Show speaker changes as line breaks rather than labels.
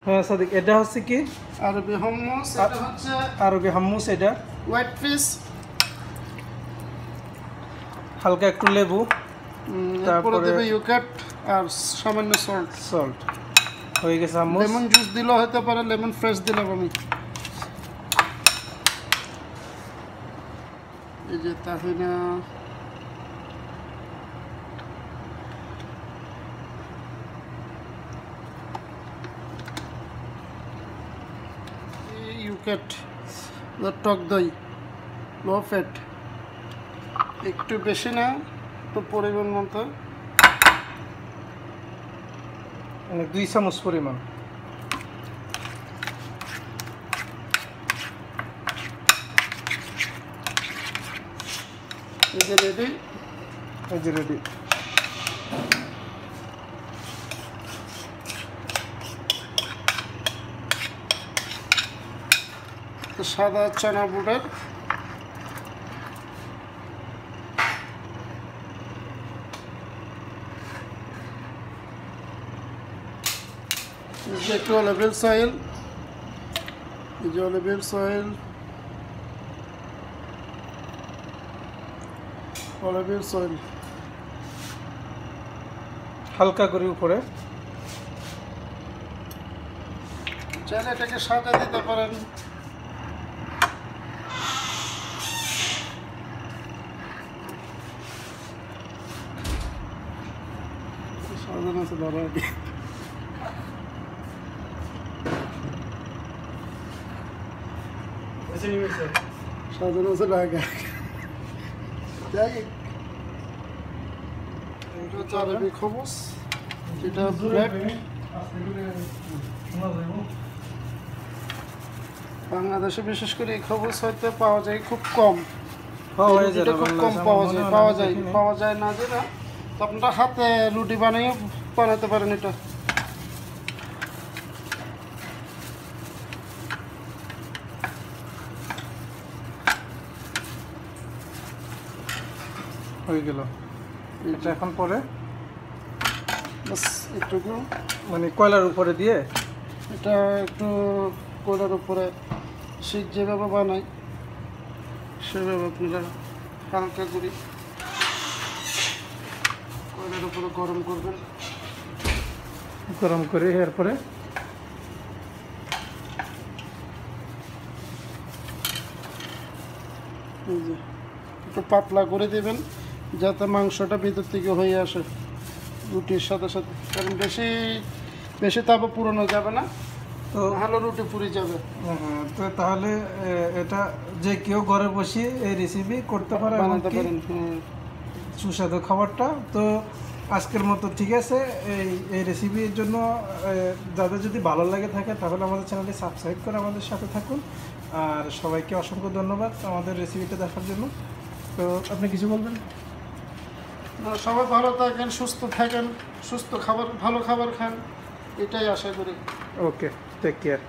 হ্যাঁ সাদিক, এটা হচ্ছে কি
আরবি হাম্মুস। এটা হচ্ছে
আরবি হাম্মুস। এটা
হোয়াইট ফিশ,
হালকা একটু লেবু,
তারপরে দেবে ইউকাট আর সামান্য সল্ট।
সল্ট হয়ে গেছে হাম্মুস।
লেমন জুস দিলেও হতে পারে, লেমন ফ্রেশ দিলাম আমি। এই যে তাহিনা, ইউকাট, টক দই, লো ফ্যাট, একটু বেশি না, একটু পরিমাণ মতো,
মানে 2 চামচ পরিমাণ।
এই যে রেডি।
এই যে রেডি।
সাদা চানা বুটের একটু অলিভ অয়েল, এই যে অলিভ অয়েল,
হালকা করে উপরে।
চাইলে এটাকে সাজা দিতে পারেন। সাজানো আছে ধরো আগে, সাজানো আছে আগে। যাই, এটা হচ্ছে আরবি খবুস, এটা ব্রেড। বাংলাদেশে বিশেষ করে এই খবুস হয়তো পাওয়া যায় খুব কম, খুব কম পাওয়া যায় না যেটা, তো আপনারা হাতে রুটি বানিয়ে বানাতে পারেন। এটা
হয়ে গেল। এটা এখন পরে
বাস একটুকু,
মানে কয়লার উপরে দিয়ে,
এটা একটু কয়লার উপরে শীত যেভাবে বানাই সেভাবে আপনারা হালকা করে কয়লার উপরে গরম করবেন।
গরম করে এরপরে
এই যে একটু পাতলা করে দেবেন যাতে মাংসটা ভিতর থেকে হয়ে আসে রুটির সাথে সাথে, কারণ বেশি বেশি তাপে পুরানো যাবে না, তো ভালো রুটি পুড়ে যাবে।
তো তাহলে এটা যে কেউ ঘরে বসে এই রেসিপি করতে পারে,
বানাতে পারেন
সুস্বাদু খাবারটা। তো আজকের মতো ঠিক আছে। এই রেসিপির জন্য যাদের যদি ভালো লাগে থাকে তাহলে আমাদের চ্যানেলটি সাবস্ক্রাইব করে আমাদের সাথে থাকুন। আর সবাইকে অসংখ্য ধন্যবাদ আমাদের রেসিপিটা দেখার জন্য। তো আপনি কিছু বলবেন?
সবাই ভালো থাকেন, সুস্থ থাকেন, সুস্থ খাবার, ভালো খাবার খান, এটাই আশা করি।
ওকে, টেক কেয়ার।